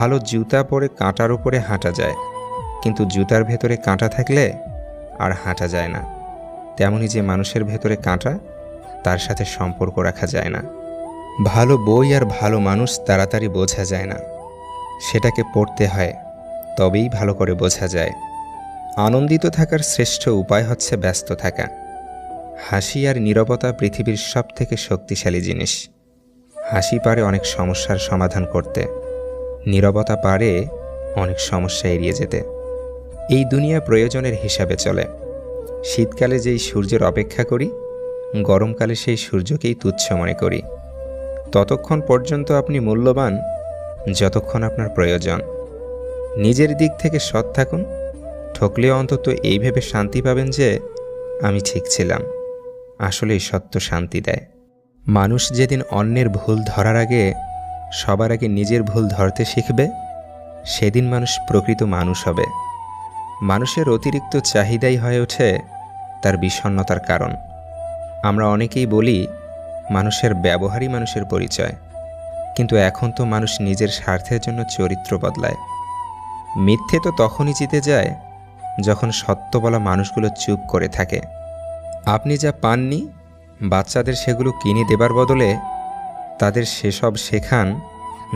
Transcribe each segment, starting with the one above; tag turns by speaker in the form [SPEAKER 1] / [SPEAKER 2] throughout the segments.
[SPEAKER 1] ভালো জুতা পরে কাঁটার উপরে হাঁটা যায়, কিন্তু জুতার ভেতরে কাঁটা থাকলে আর হাঁটা যায় না। তেমনি যে মানুষের ভেতরে কাঁটা, তার সাথে সম্পর্ক রাখা যায় না। ভালো বই আর ভালো মানুষ তাড়াতাড়ি বোঝা যায় না, সেটাকে পড়তে হয়, তবেই ভালো করে বোঝা যায়। আনন্দিত থাকার শ্রেষ্ঠ উপায় হচ্ছে ব্যস্ত থাকা। হাসি আর নীরবতা পৃথিবীর সবথেকে শক্তিশালী জিনিস। হাসি পারে অনেক সমস্যার সমাধান করতে, নীরবতা পারে অনেক সমস্যা এড়িয়ে যেতে। এই দুনিয়া প্রয়োজনের হিসাবে চলে। শীতকালে যেই সূর্যের অপেক্ষা করি, গরমকালে সেই সূর্যকেই তুচ্ছ মনে করি। ততক্ষণ পর্যন্ত আপনি মূল্যবান যতক্ষণ আপনার প্রয়োজন। নিজের দিক থেকে সৎ থাকুন, ঠকলেও অন্তত এই ভেবে শান্তি পাবেন যে আমি ঠিক ছিলাম। আসলেই সত্য শান্তি দেয়। মানুষ যেদিন অন্যের ভুল ধরার আগে সবার আগে নিজের ভুল ধরতে শিখবে, সেদিন মানুষ প্রকৃত মানুষ হবে। মানুষের অতিরিক্ত চাহিদাই হয়ে ওঠে তার বিষণ্ণতার কারণ। আমরা অনেকেই বলি মানুষের ব্যবহারই মানুষের পরিচয়, কিন্তু এখন তো মানুষ নিজের স্বার্থের জন্য চরিত্র বদলায়। মিথ্যে তো তখনই জিতে যায় যখন সত্য বলা মানুষগুলো চুপ করে থাকে। আপনি যা পাননি, বাচ্চাদের সেগুলো কিনে দেবার বদলে তাদের সেসব শেখান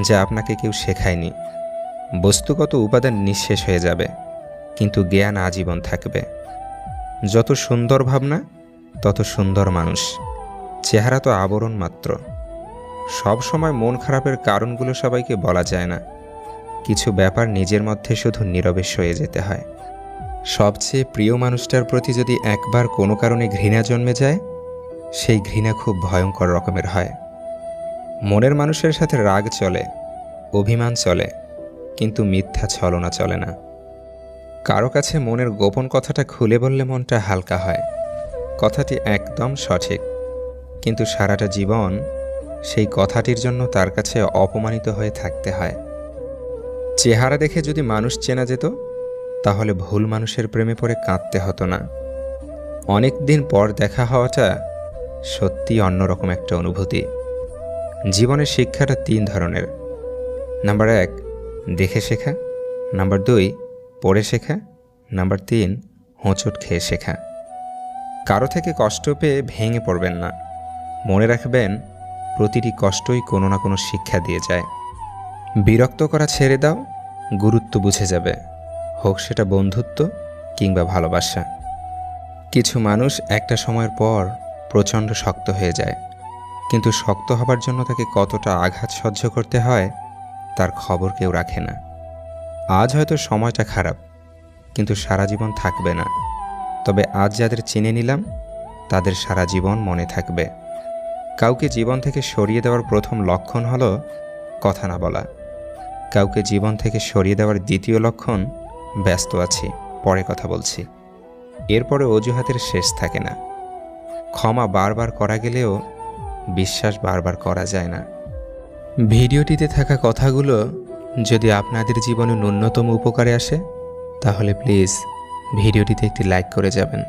[SPEAKER 1] যা আপনাকে কেউ শেখায়নি। বস্তুগত উপাদান নিঃশেষ হয়ে যাবে, কিন্তু জ্ঞান আজীবন থাকবে। যত সুন্দর ভাবনা, তত সুন্দর মানুষ। চেহারা তো আবরণ মাত্র। সব সময় মন খারাপের কারণগুলো সবাইকে বলা যায় না। কিছু ব্যাপার নিজের মধ্যে শুধু নীরবে সয়ে যেতে হয়। সবচেয়ে প্রিয় মানুষটার প্রতি যদি একবার কোনো কারণে ঘৃণা জন্মে যায়, সেই ঘৃণা খুব ভয়ঙ্কর রকমের হয়। মনের মানুষের সাথে রাগ চলে, অভিমান চলে, কিন্তু মিথ্যা ছলনা চলে না। কারো কাছে মনের গোপন কথাটা খুলে বললে মনটা হালকা হয়। কথাটি একদম সঠিক, কিন্তু সারাটা জীবন সেই কথাটির জন্য তার কাছে অপমানিত হয়ে থাকতে হয়। চেহারা দেখে যদি মানুষ চেনা যেত, তাহলে ভুল মানুষের প্রেমে পড়ে কাঁদতে হতো না। অনেক দিন পর দেখা হওয়াটা সত্যি অন্যরকম একটা অনুভূতি। জীবনের শিক্ষাটা 3 ধরনের। নাম্বার 1, দেখে শেখা। নাম্বার 2, পড়ে শেখা। নাম্বার 3, হোঁচট খেয়ে শেখা। কারো থেকে কষ্ট পেয়ে ভেঙে পড়বেন না। মনে রাখবেন, প্রতিটি কষ্টই কোনো না কোনো শিক্ষা দিয়ে যায়। বিরক্ত করা ছেড়ে দাও, গুরুত্ব বুঝে যাবে, হোক সেটা বন্ধুত্ব কিংবা ভালোবাসা। কিছু মানুষ একটা সময়ের পর প্রচণ্ড শক্ত হয়ে যায়, কিন্তু শক্ত হবার জন্য তাকে কতটা আঘাত সহ্য করতে হয় তার খবর কেউ রাখে না। আজ হয়তো সময়টা খারাপ, কিন্তু সারা জীবন থাকবে না। তবে আজ যাদের চিনে নিলাম, তাদের সারা জীবন মনে থাকবে। কাউকে জীবন থেকে সরিয়ে দেওয়ার প্রথম লক্ষণ হলো কথা না বলা। কাউকে জীবন থেকে সরিয়ে দেওয়ার দ্বিতীয় লক্ষণ, ব্যস্ত আছি, পরে কথা বলছি। এরপরে অজুহাতের শেষ থাকে না। ক্ষমা বারবার করা গেলেও বিশ্বাস বারবার করা যায় না। ভিডিওটিতে থাকা কথাগুলো যদি আপনাদের জীবনে ন্যূনতম উপকারে আসে, তাহলে প্লিজ ভিডিওটিতে একটি লাইক করে যাবেন।